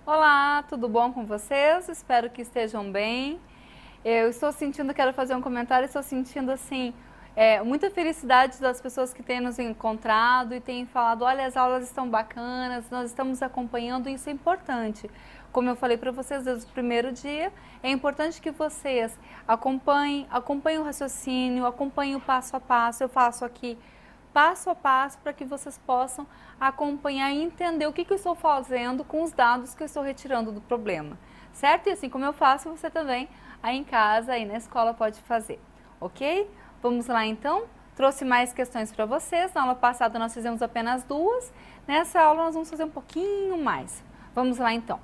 Olá, tudo bom com vocês? Espero que estejam bem. Eu estou sentindo, quero fazer um comentário, estou sentindo assim, muita felicidade das pessoas que têm nos encontrado e têm falado, olha, as aulas estão bacanas, nós estamos acompanhando, e isso é importante. Como eu falei para vocês desde o primeiro dia, é importante que vocês acompanhem o raciocínio, acompanhem o passo a passo. Eu faço aqui passo a passo para que vocês possam acompanhar e entender o que eu estou fazendo com os dados que eu estou retirando do problema, certo? E assim como eu faço, você também aí em casa, aí na escola pode fazer, ok? Vamos lá então? Trouxe mais questões para vocês. Na aula passada nós fizemos apenas duas, nessa aula nós vamos fazer um pouquinho mais. Vamos lá então.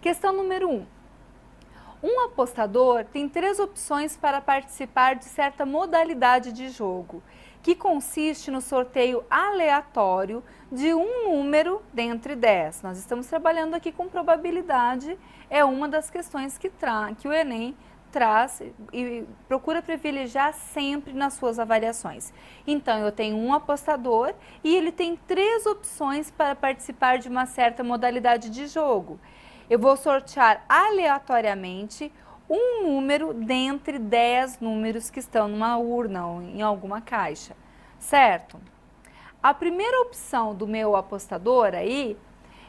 Questão número 1. Um apostador tem 3 opções para participar de certa modalidade de jogo, que consiste no sorteio aleatório de um número dentre 10. Nós estamos trabalhando aqui com probabilidade, é uma das questões que o Enem traz e procura privilegiar sempre nas suas avaliações. Então, eu tenho um apostador e ele tem 3 opções para participar de uma certa modalidade de jogo. Eu vou sortear aleatoriamente um número dentre 10 números que estão numa urna ou em alguma caixa, certo? A primeira opção do meu apostador aí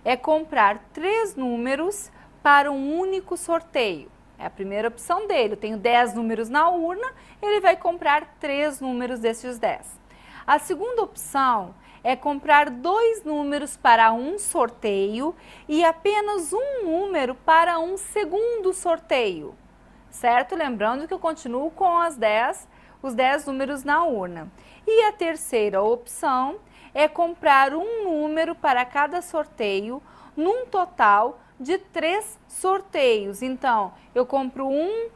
é comprar 3 números para um único sorteio. É a primeira opção dele. Eu tenho 10 números na urna, ele vai comprar 3 números desses 10. A segunda opção é comprar 2 números para um sorteio e apenas um número para um segundo sorteio, certo? Lembrando que eu continuo com os 10 números na urna. E a terceira opção é comprar um número para cada sorteio, num total de 3 sorteios. Então, eu compro um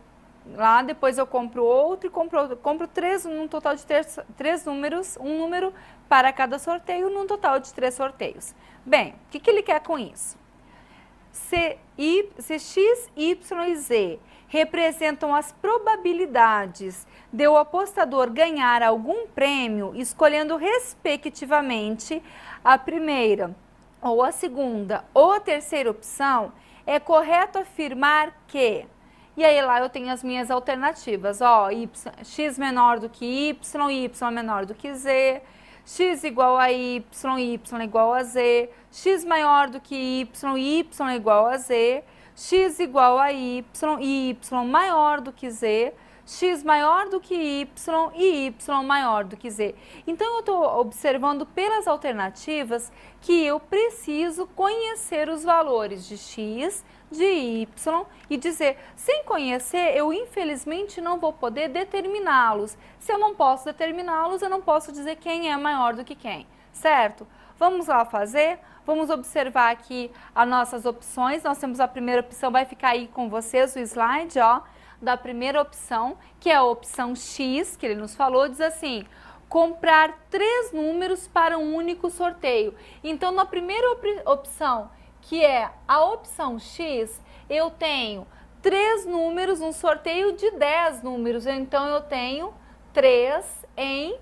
lá, depois eu compro outro e compro 3, num total de 3 números, um número para cada sorteio, num total de 3 sorteios. Bem, o que ele quer com isso? Se X, Y e Z representam as probabilidades de o apostador ganhar algum prêmio, escolhendo respectivamente a primeira ou a segunda ou a terceira opção, é correto afirmar que... E aí lá eu tenho as minhas alternativas, ó, X menor do que Y menor do que Z, X igual a Y igual a Z, X maior do que Y igual a Z, X igual a Y maior do que Z, X maior do que Y e Y maior do que Z. Então, eu estou observando pelas alternativas que eu preciso conhecer os valores de X, de Y e de Z. Sem conhecer, eu infelizmente não vou poder determiná-los. Se eu não posso determiná-los, eu não posso dizer quem é maior do que quem, certo? Vamos lá fazer? Vamos observar aqui as nossas opções. Nós temos a primeira opção, vai ficar aí com vocês o slide, ó, da primeira opção, que é a opção X, que ele nos falou, diz assim: comprar 3 números para um único sorteio. Então, na primeira opção, que é a opção X, eu tenho 3 números, um sorteio de 10 números. Então, eu tenho 3 em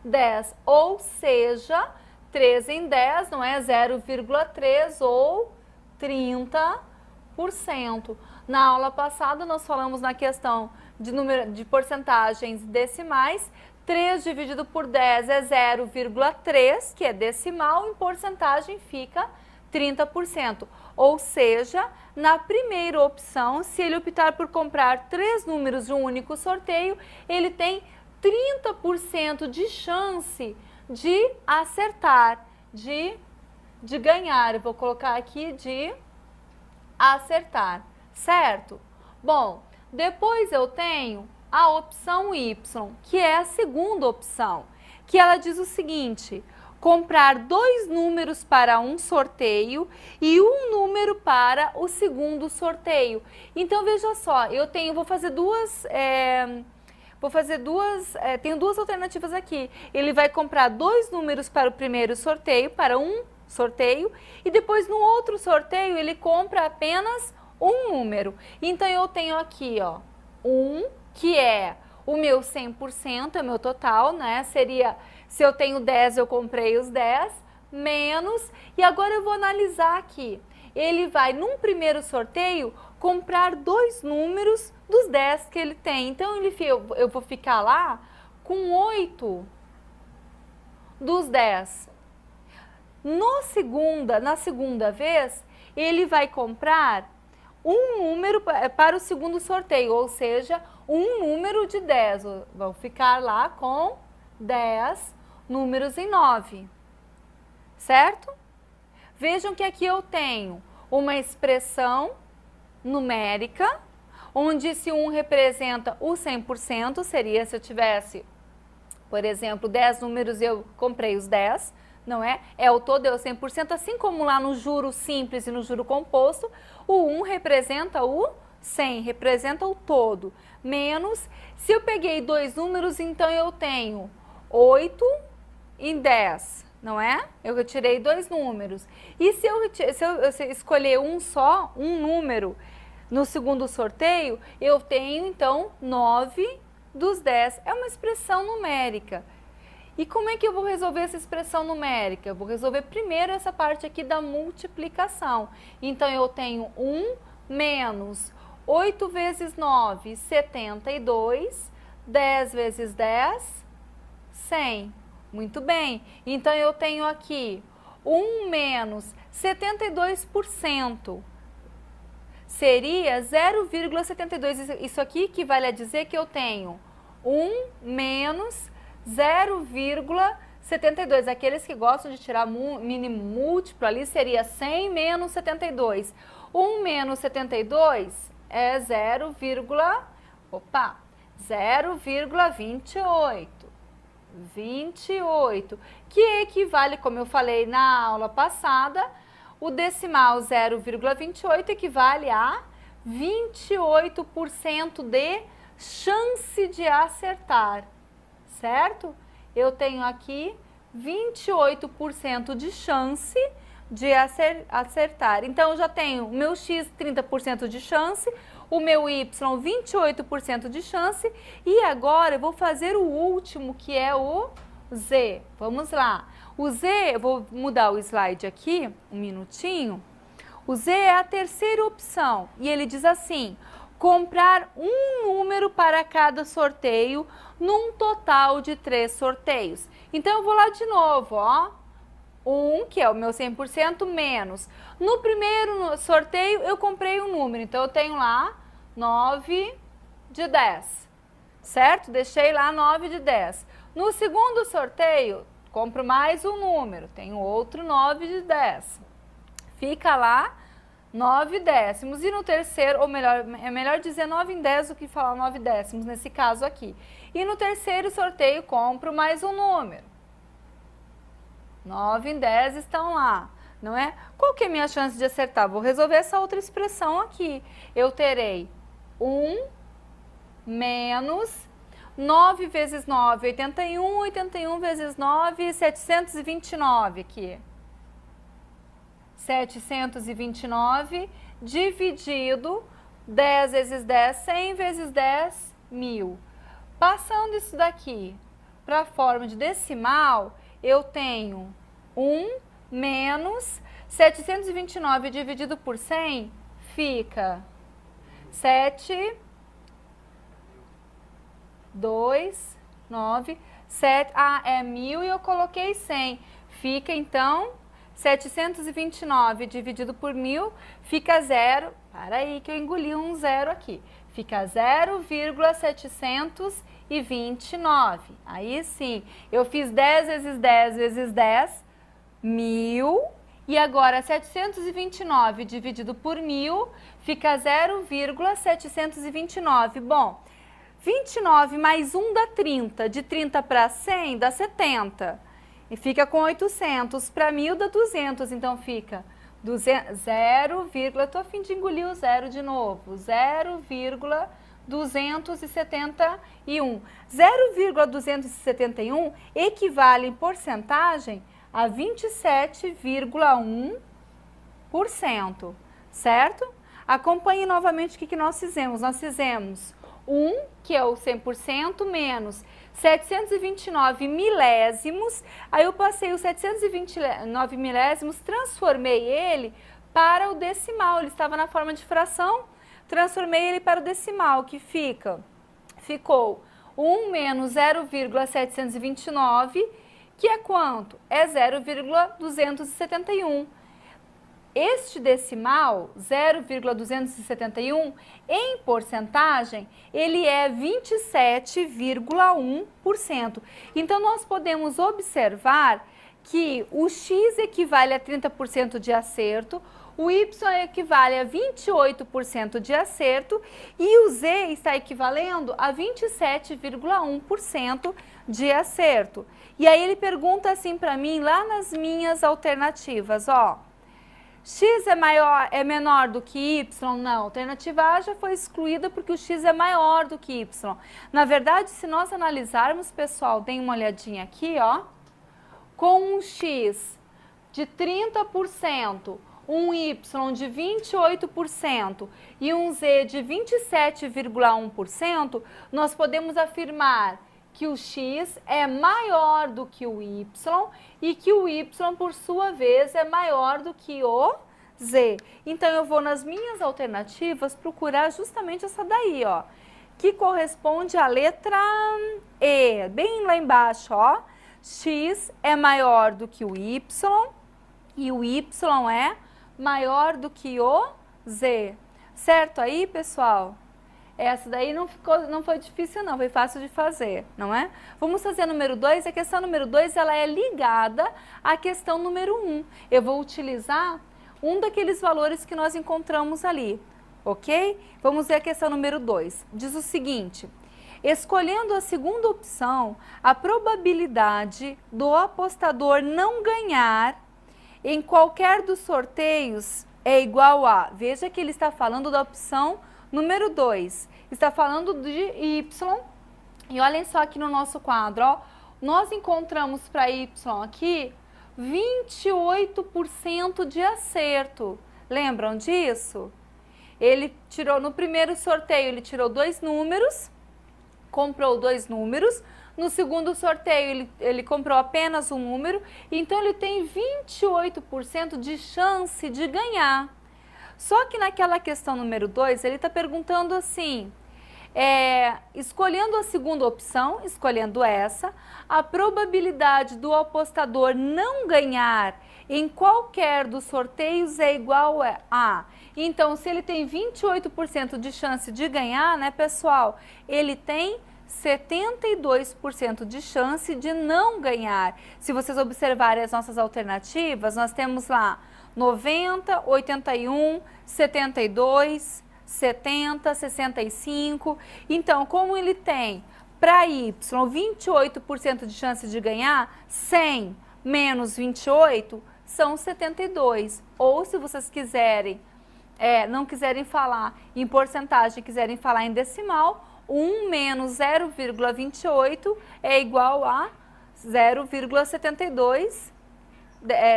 10, ou seja, 3 em 10 não é 0,3 ou 30%. Na aula passada, nós falamos na questão de porcentagens decimais. 3 dividido por 10 é 0,3, que é decimal, em porcentagem fica 30%. Ou seja, na primeira opção, se ele optar por comprar 3 números de um único sorteio, ele tem 30% de chance de acertar, de ganhar. Eu vou colocar aqui de acertar, certo? Bom, depois eu tenho a opção Y, que é a segunda opção, que ela diz o seguinte: comprar 2 números para um sorteio e um número para o segundo sorteio. Então, veja só, vou fazer duas... tenho 2 alternativas aqui. Ele vai comprar 2 números para o primeiro sorteio, para um sorteio, e depois no outro sorteio ele compra apenas um número. Então, eu tenho aqui, ó, 1, que é o meu 100%, é o meu total, né? Seria, se eu tenho 10, eu comprei os 10, menos, e agora eu vou analisar aqui. ele vai, num primeiro sorteio, comprar 2 números dos 10 que ele tem. Então, eu vou ficar lá com 8 dos 10. Na segunda vez, ele vai comprar um número para o segundo sorteio, ou seja, um número de 10. Vou ficar lá com 10 números em 9, certo? Vejam que aqui eu tenho uma expressão numérica, onde se 1 representa o 100%, seria se eu tivesse, por exemplo, 10 números, eu comprei os 10, não é? É o todo, é o 100%, assim como lá no juro simples e no juro composto, o 1 representa o 100, representa o todo, menos, se eu peguei 2 números, então eu tenho 8 e 10, não é? Eu retirei 2 números. E se eu escolher um número no segundo sorteio, eu tenho então 9 dos 10. É uma expressão numérica. E como é que eu vou resolver essa expressão numérica? Eu vou resolver primeiro essa parte aqui da multiplicação. Então, eu tenho 1 menos 8 vezes 9, 72, 10 vezes 10, 100. Muito bem. Então, eu tenho aqui 1 menos 72%. Seria 0,72. Isso aqui equivale a dizer que eu tenho 1 menos 0,72. Aqueles que gostam de tirar mínimo múltiplo ali seria 100 menos 72. 1 menos 72 é 0,28. 28, que equivale, como eu falei na aula passada, o decimal 0,28 equivale a 28% de chance de acertar, certo? Eu tenho aqui 28% de chance de acertar. Então, eu já tenho o meu x 30% de chance, o meu y 28% de chance, e agora eu vou fazer o último, que é o z. Vamos lá. O z, eu vou mudar o slide aqui, um minutinho. O z é a terceira opção, e ele diz assim: comprar um número para cada sorteio num total de 3 sorteios. Então, eu vou lá de novo, ó. 1, que é o meu 100%, menos. No primeiro sorteio, eu comprei um número. Então, eu tenho lá 9 de 10, certo? Deixei lá 9 de 10. No segundo sorteio, compro mais um número. Tenho outro 9 de 10. Fica lá 9 décimos. E no terceiro, ou melhor, é melhor dizer 9 em 10 do que falar 9 décimos nesse caso aqui. E no terceiro sorteio, compro mais um número. 9 em 10 estão lá, não é? Qual que é a minha chance de acertar? Vou resolver essa outra expressão aqui. Eu terei 1 menos 9 vezes 9, 81, 81 vezes 9, 729 aqui. 729 dividido 10 vezes 10, 100 vezes 10, 1000. Passando isso daqui para a forma de decimal, eu tenho 1 menos 729 dividido por 100, fica 7, 2, 9, 7, é 1000 e eu coloquei 100. Fica então 729 dividido por 1000, fica 0, para aí que eu engoli um zero aqui, fica 0,729. Aí sim, eu fiz 10 vezes 10 vezes 10, 1000, e agora 729 dividido por 1000 fica 0,729. Bom, 29 mais 1 dá 30, de 30 para 100 dá 70, e fica com 800, para 1000 dá 200, então fica 0, tô a fim de engolir o zero de novo, 0,271. 0,271 equivale em porcentagem a 27,1%, certo? Acompanhe novamente o que nós fizemos. Nós fizemos 1, que é o 100%, menos 729 milésimos. Aí eu passei os 729 milésimos, transformei ele para o decimal. Ele estava na forma de fração, transformei ele para o decimal, que ficou 1 menos 0,729, que é quanto? É 0,271. Este decimal, 0,271, em porcentagem, ele é 27,1%. Então, nós podemos observar que o X equivale a 30% de acerto, o Y equivale a 28% de acerto e o Z está equivalendo a 27,1% de acerto. E aí ele pergunta assim para mim, lá nas minhas alternativas, ó, X é menor do que Y? Não, a alternativa A já foi excluída porque o X é maior do que Y. Na verdade, se nós analisarmos, pessoal, deem uma olhadinha aqui, ó, com um X de 30%, um Y de 28% e um Z de 27,1%, nós podemos afirmar que o X é maior do que o Y e que o Y, por sua vez, é maior do que o Z. Então, eu vou nas minhas alternativas procurar justamente essa daí, ó, que corresponde à letra E, bem lá embaixo, ó. X é maior do que o Y e o Y é maior do que o Z. Certo aí, pessoal? Essa daí não foi difícil não, foi fácil de fazer, não é? Vamos fazer a número 2. A questão número 2, ela é ligada à questão número 1. Eu vou utilizar um daqueles valores que nós encontramos ali, ok? Vamos ver a questão número 2. Diz o seguinte: escolhendo a segunda opção, a probabilidade do apostador não ganhar em qualquer dos sorteios é igual a... Veja que ele está falando da opção número 2. Está falando de Y. E olhem só aqui no nosso quadro, ó. Nós encontramos para Y aqui 28% de acerto. Lembram disso? Ele tirou, no primeiro sorteio, ele tirou 2 números, comprou 2 números. No segundo sorteio, ele comprou apenas um número. Então, ele tem 28% de chance de ganhar. Só que naquela questão número 2, ele está perguntando assim, escolhendo a segunda opção, escolhendo essa, a probabilidade do apostador não ganhar em qualquer dos sorteios é igual a... Então, se ele tem 28% de chance de ganhar, né, pessoal, ele tem 72% de chance de não ganhar. Se vocês observarem as nossas alternativas, nós temos lá 90, 81, 72, 70, 65. Então, como ele tem para Y 28% de chance de ganhar, 100 menos 28 são 72. Ou se vocês quiserem, não quiserem falar em porcentagem, quiserem falar em decimal, 1 menos 0,28 é igual a 0,72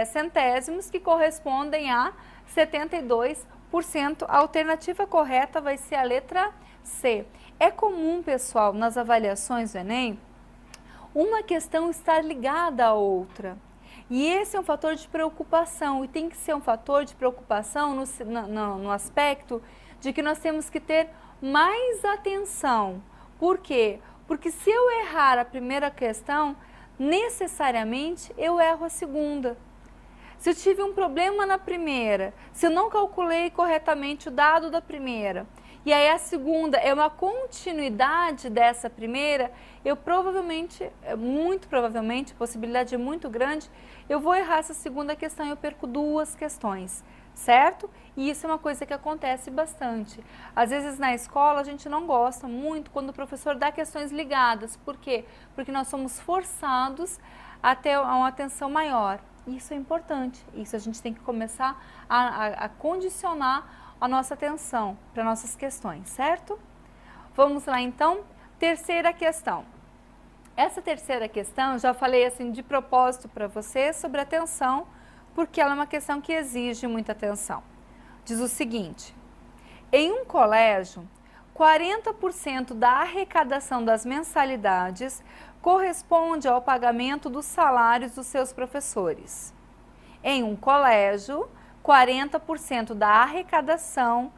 centésimos, que correspondem a 72%. A alternativa correta vai ser a letra C. É comum, pessoal, nas avaliações do Enem, uma questão estar ligada à outra. E esse é um fator de preocupação, e tem que ser um fator de preocupação no aspecto de que nós temos que ter mais atenção. Por quê? Porque se eu errar a primeira questão, necessariamente eu erro a segunda. Se eu tive um problema na primeira, se eu não calculei corretamente o dado da primeira, e aí a segunda é uma continuidade dessa primeira, eu provavelmente, muito provavelmente, a possibilidade é muito grande, eu vou errar essa segunda questão e eu perco 2 questões. Certo? E isso é uma coisa que acontece bastante. Às vezes na escola a gente não gosta muito quando o professor dá questões ligadas. Por quê? Porque nós somos forçados a ter uma atenção maior. Isso é importante. Isso a gente tem que começar a condicionar a nossa atenção para nossas questões, certo? Vamos lá então, terceira questão. Essa terceira questão, já falei assim de propósito para você sobre atenção, porque ela é uma questão que exige muita atenção. Diz o seguinte: em um colégio, 40% da arrecadação das mensalidades corresponde ao pagamento dos salários dos seus professores. Em um colégio, 40% da arrecadação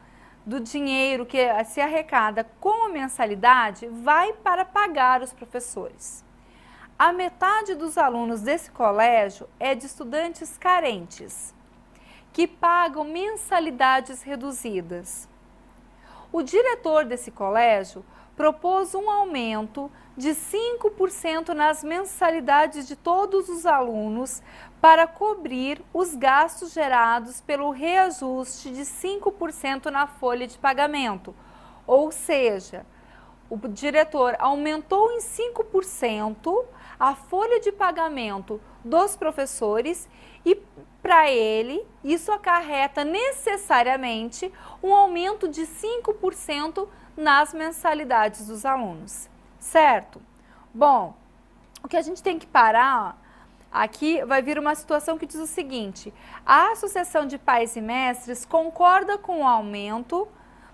do dinheiro que se arrecada com a mensalidade vai para pagar os professores. A metade dos alunos desse colégio é de estudantes carentes, que pagam mensalidades reduzidas. O diretor desse colégio propôs um aumento de 5% nas mensalidades de todos os alunos para cobrir os gastos gerados pelo reajuste de 5% na folha de pagamento. Ou seja, o diretor aumentou em 5% a folha de pagamento dos professores e, para ele, isso acarreta necessariamente um aumento de 5% nas mensalidades dos alunos, certo? Bom, o que a gente tem que parar aqui, vai vir uma situação que diz o seguinte: a Associação de Pais e Mestres concorda com o aumento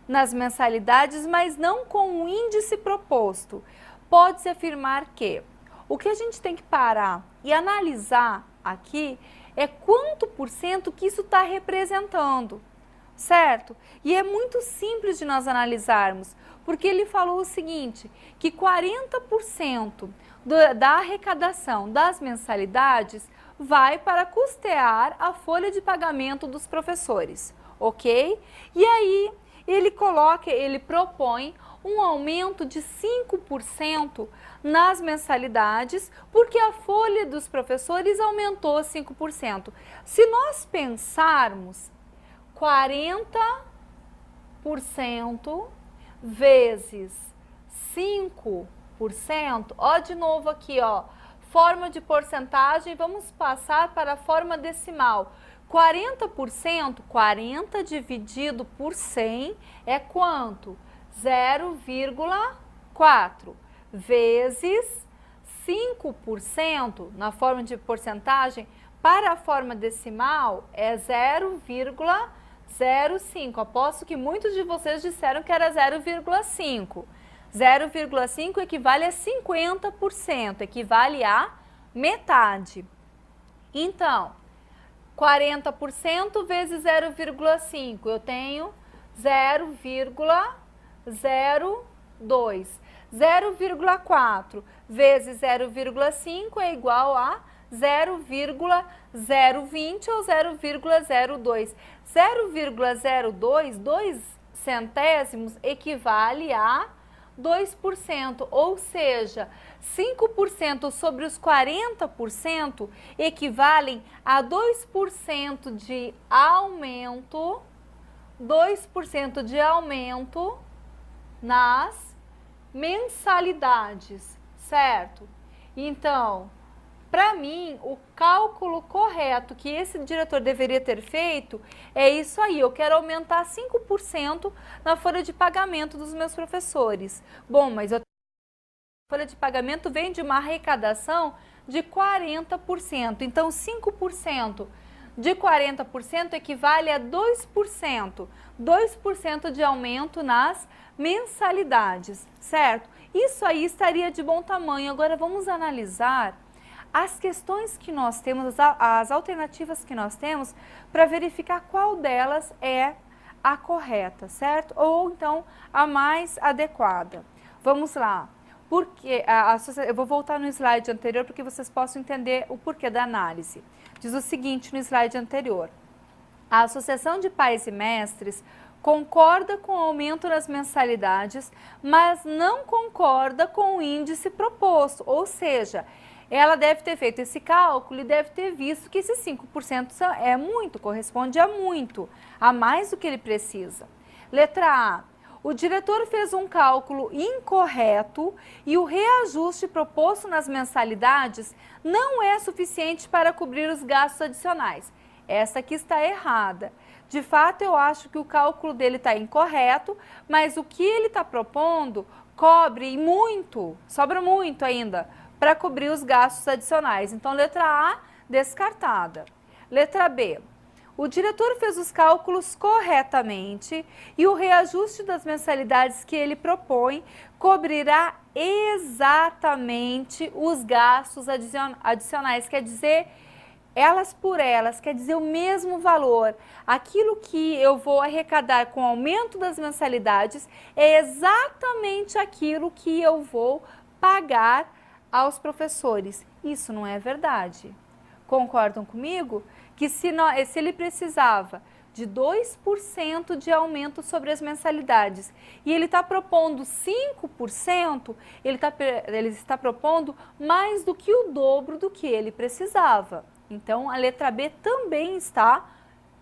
nas mensalidades, mas não com o índice proposto. Pode-se afirmar que o que a gente tem que parar e analisar aqui é quanto por cento que isso está representando, certo? E é muito simples de nós analisarmos, porque ele falou o seguinte, que 40% da arrecadação das mensalidades vai para custear a folha de pagamento dos professores, ok? E aí ele propõe um aumento de 5% nas mensalidades, porque a folha dos professores aumentou 5%. Se nós pensarmos 40% vezes 5%, ó, de novo aqui, ó, forma de porcentagem, vamos passar para a forma decimal. 40%, 40 dividido por 100 é quanto? 0,4 vezes 5% na forma de porcentagem, para a forma decimal é 0,05. Aposto que muitos de vocês disseram que era 0,5. 0,5 equivale a 50%, equivale a metade. Então, 40% vezes 0,5, eu tenho 0,02. 0,4 vezes 0,5 é igual a 0,020 ou 0,02. 0,02, 2 centésimos, equivale a 2%, ou seja, 5% sobre os 40% equivalem a 2% de aumento, 2% de aumento nas mensalidades, certo? Então, para mim, o cálculo correto que esse diretor deveria ter feito é isso aí. Eu quero aumentar 5% na folha de pagamento dos meus professores. Bom, mas a folha de pagamento vem de uma arrecadação de 40%. Então, 5% de 40% equivale a 2%. 2% de aumento nas mensalidades, certo? Isso aí estaria de bom tamanho. Agora, vamos analisar as questões que nós temos, as alternativas que nós temos, para verificar qual delas é a correta, certo? Ou então a mais adequada. Vamos lá. Porque eu vou voltar no slide anterior para que vocês possam entender o porquê da análise. Diz o seguinte no slide anterior: a Associação de Pais e Mestres concorda com o aumento nas mensalidades, mas não concorda com o índice proposto, ou seja, ela deve ter feito esse cálculo e deve ter visto que esses 5% é muito, corresponde a muito, a mais do que ele precisa. Letra A. O diretor fez um cálculo incorreto e o reajuste proposto nas mensalidades não é suficiente para cobrir os gastos adicionais. Essa aqui está errada. De fato, eu acho que o cálculo dele está incorreto, mas o que ele está propondo cobre muito, sobra muito ainda, para cobrir os gastos adicionais. Então, letra A, descartada. Letra B. O diretor fez os cálculos corretamente e o reajuste das mensalidades que ele propõe cobrirá exatamente os gastos adicionais. Quer dizer, elas por elas, quer dizer o mesmo valor. Aquilo que eu vou arrecadar com o aumento das mensalidades é exatamente aquilo que eu vou pagar aos professores. Isso não é verdade. Concordam comigo? Que se ele precisava de 2% de aumento sobre as mensalidades e ele está propondo 5%, ele está propondo mais do que o dobro do que ele precisava. Então, a letra B também está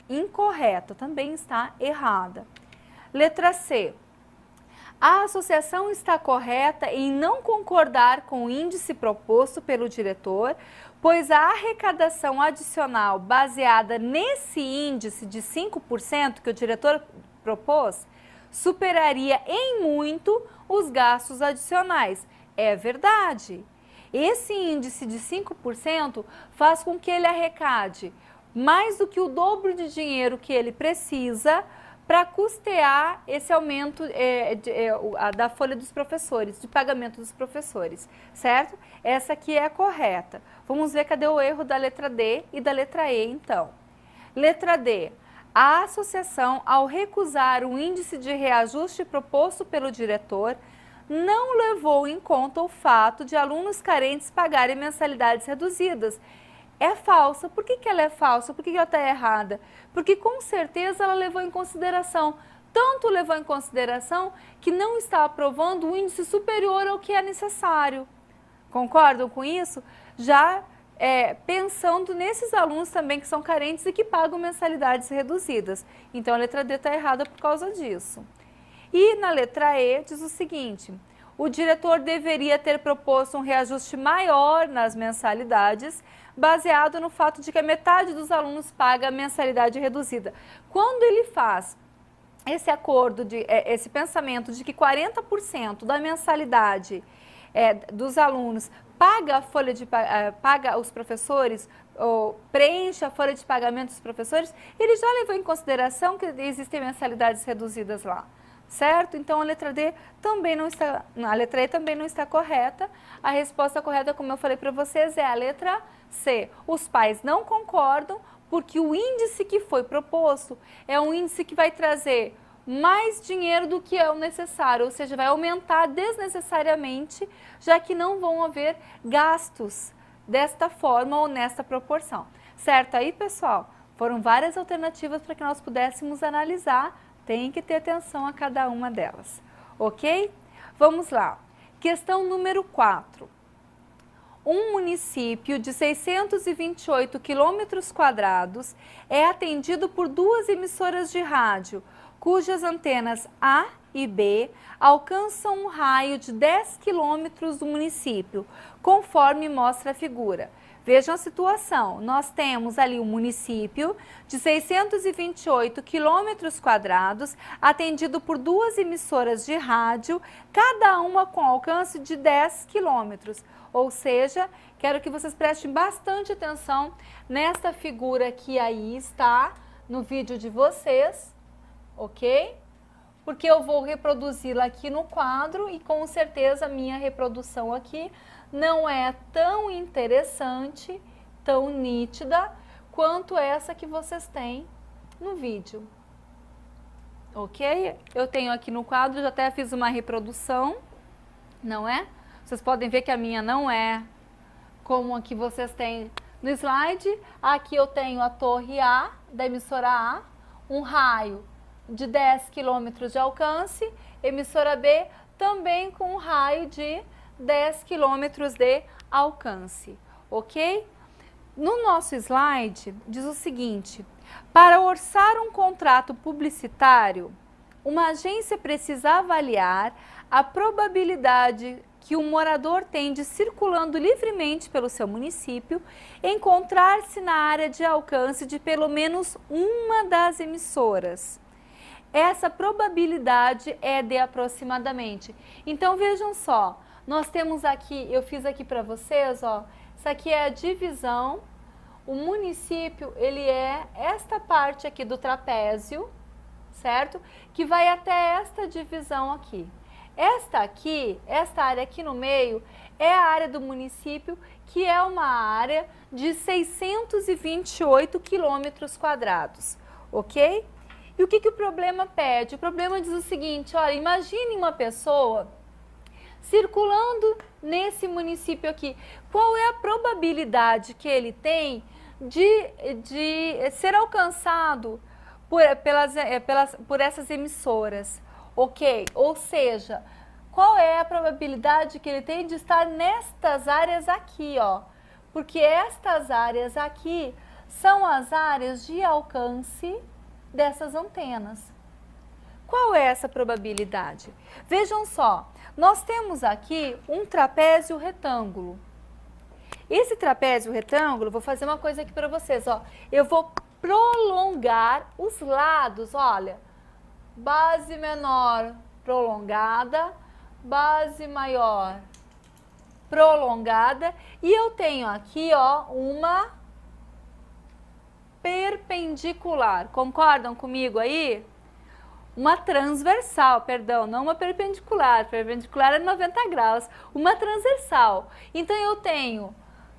incorreta, também está errada. Letra C. A associação está correta em não concordar com o índice proposto pelo diretor, pois a arrecadação adicional baseada nesse índice de 5% que o diretor propôs superaria em muito os gastos adicionais. É verdade. Esse índice de 5% faz com que ele arrecade mais do que o dobro de dinheiro que ele precisa para custear esse aumento da folha dos professores, de pagamento dos professores, certo? Essa aqui é a correta. Vamos ver cadê o erro da letra D e da letra E, então. Letra D. A associação, ao recusar o índice de reajuste proposto pelo diretor, não levou em conta o fato de alunos carentes pagarem mensalidades reduzidas. É falsa. Por que ela é falsa? Por que ela está errada? Porque com certeza ela levou em consideração, tanto levou em consideração que não está aprovando um índice superior ao que é necessário. Concordam com isso? Já pensando nesses alunos também que são carentes e que pagam mensalidades reduzidas. Então a letra D está errada por causa disso. E na letra E diz o seguinte: o diretor deveria ter proposto um reajuste maior nas mensalidades, baseado no fato de que a metade dos alunos paga a mensalidade reduzida. Quando ele faz esse acordo, esse pensamento de que 40% da mensalidade dos alunos paga os professores, ou preenche a folha de pagamento dos professores, ele já levou em consideração que existem mensalidades reduzidas lá. Certo? Então a letra D também não está, a letra E também não está correta. A resposta correta, como eu falei para vocês, é a letra C. Os pais não concordam porque o índice que foi proposto é um índice que vai trazer mais dinheiro do que é o necessário, ou seja, vai aumentar desnecessariamente, já que não vão haver gastos desta forma ou nesta proporção. Certo aí, pessoal? Foram várias alternativas para que nós pudéssemos analisar. Tem que ter atenção a cada uma delas, ok? Vamos lá. Questão número 4. Um município de 628 km² é atendido por duas emissoras de rádio, cujas antenas A e B alcançam um raio de 10 km do município, conforme mostra a figura. Vejam a situação, nós temos ali um município de 628 km², atendido por duas emissoras de rádio, cada uma com alcance de 10 km. Ou seja, quero que vocês prestem bastante atenção nesta figura que aí está no vídeo de vocês, ok? Porque eu vou reproduzi-la aqui no quadro e com certeza a minha reprodução aqui não é tão interessante, tão nítida, quanto essa que vocês têm no vídeo. Ok? Eu tenho aqui no quadro, já até fiz uma reprodução, não é? Vocês podem ver que a minha não é como a que vocês têm no slide. Aqui eu tenho a torre A, da emissora A, um raio de 10 km de alcance, emissora B também com um raio de 10 km de alcance, ok? No nosso slide diz o seguinte: para orçar um contrato publicitário, uma agência precisa avaliar a probabilidade que o morador tem de, circulando livremente pelo seu município, encontrar-se na área de alcance de pelo menos uma das emissoras. Essa probabilidade é de aproximadamente. Então vejam só, nós temos aqui, eu fiz aqui para vocês, ó, isso aqui é a divisão. O município, ele é esta parte aqui do trapézio, certo? Que vai até esta divisão aqui. esta área aqui no meio, é a área do município, que é uma área de 628 quilômetros quadrados, ok? E o que o problema pede? O problema diz o seguinte, olha, imagine uma pessoa circulando nesse município aqui. Qual é a probabilidade que ele tem de ser alcançado por essas emissoras? Ok? Ou seja, qual é a probabilidade que ele tem de estar nestas áreas aqui, ó? Porque estas áreas aqui são as áreas de alcance dessas antenas. Qual é essa probabilidade? Vejam só, nós temos aqui um trapézio retângulo. Esse trapézio retângulo, vou fazer uma coisa aqui para vocês, ó. Eu vou prolongar os lados, olha. Base menor prolongada, base maior prolongada, e eu tenho aqui, ó, uma perpendicular. Concordam comigo aí? Uma transversal, perdão, não uma perpendicular. Perpendicular é 90 graus. Uma transversal. Então eu tenho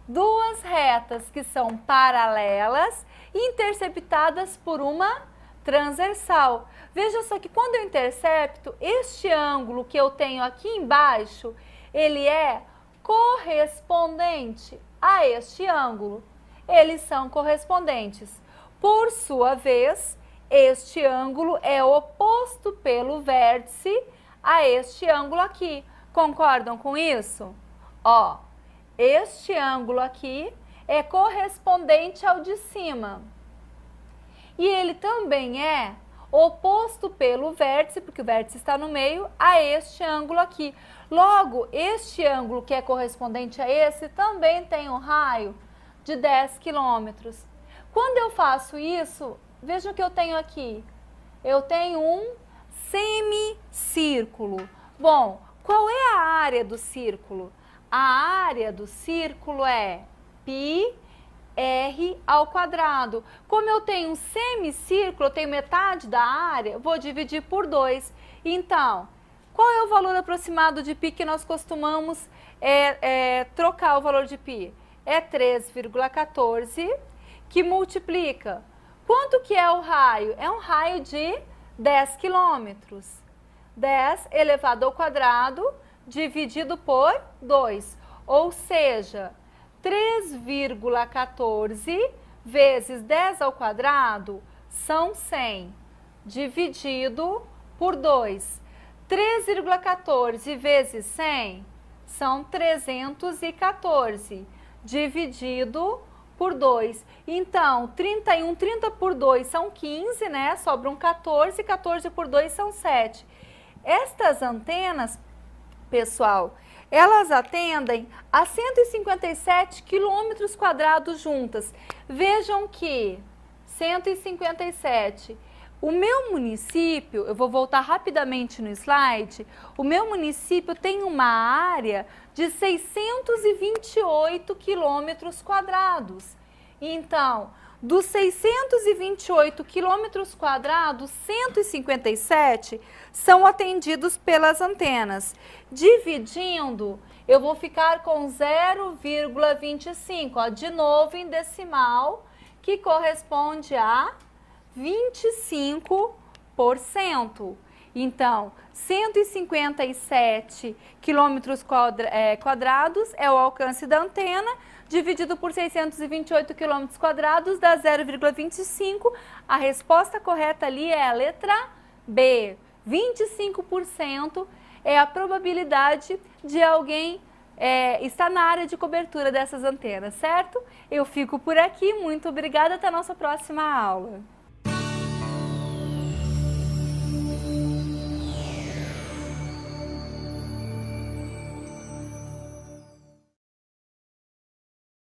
duas retas que são paralelas, interceptadas por uma transversal. Veja só que quando eu intercepto, este ângulo que eu tenho aqui embaixo, ele é correspondente a este ângulo. Eles são correspondentes. Por sua vez, este ângulo é oposto pelo vértice a este ângulo aqui. Concordam com isso? Ó, este ângulo aqui é correspondente ao de cima. E ele também é oposto pelo vértice, porque o vértice está no meio, a este ângulo aqui. Logo, este ângulo que é correspondente a esse também tem um raio de 10 quilômetros. Quando eu faço isso, veja o que eu tenho aqui. Eu tenho um semicírculo. Bom, qual é a área do círculo? A área do círculo é πr². Como eu tenho um semicírculo, eu tenho metade da área, vou dividir por 2. Então, qual é o valor aproximado de π que nós costumamos trocar o valor de π? É 3,14, que multiplica. Quanto que é o raio? É um raio de 10 quilômetros. 10 elevado ao quadrado dividido por 2. Ou seja, 3,14 vezes 10 ao quadrado são 100, dividido por 2. 3,14 vezes 100 são 314, dividido por 2. Então, 31, 30 por 2 são 15, né? Sobram 14, 14 por 2 são 7. Estas antenas, pessoal, elas atendem a 157 quilômetros quadrados juntas. Vejam que 157. O meu município, eu vou voltar rapidamente no slide, o meu município tem uma área de 628 quilômetros quadrados. Então, dos 628 quilômetros quadrados, 157 são atendidos pelas antenas. Dividindo, eu vou ficar com 0,25, ó, de novo em decimal, que corresponde a 25%. Então, 157 quilômetros quadrados é o alcance da antena, dividido por 628 quilômetros quadrados dá 0,25. A resposta correta ali é a letra B. 25% é a probabilidade de alguém estar na área de cobertura dessas antenas, certo? Eu fico por aqui, muito obrigada, até a nossa próxima aula.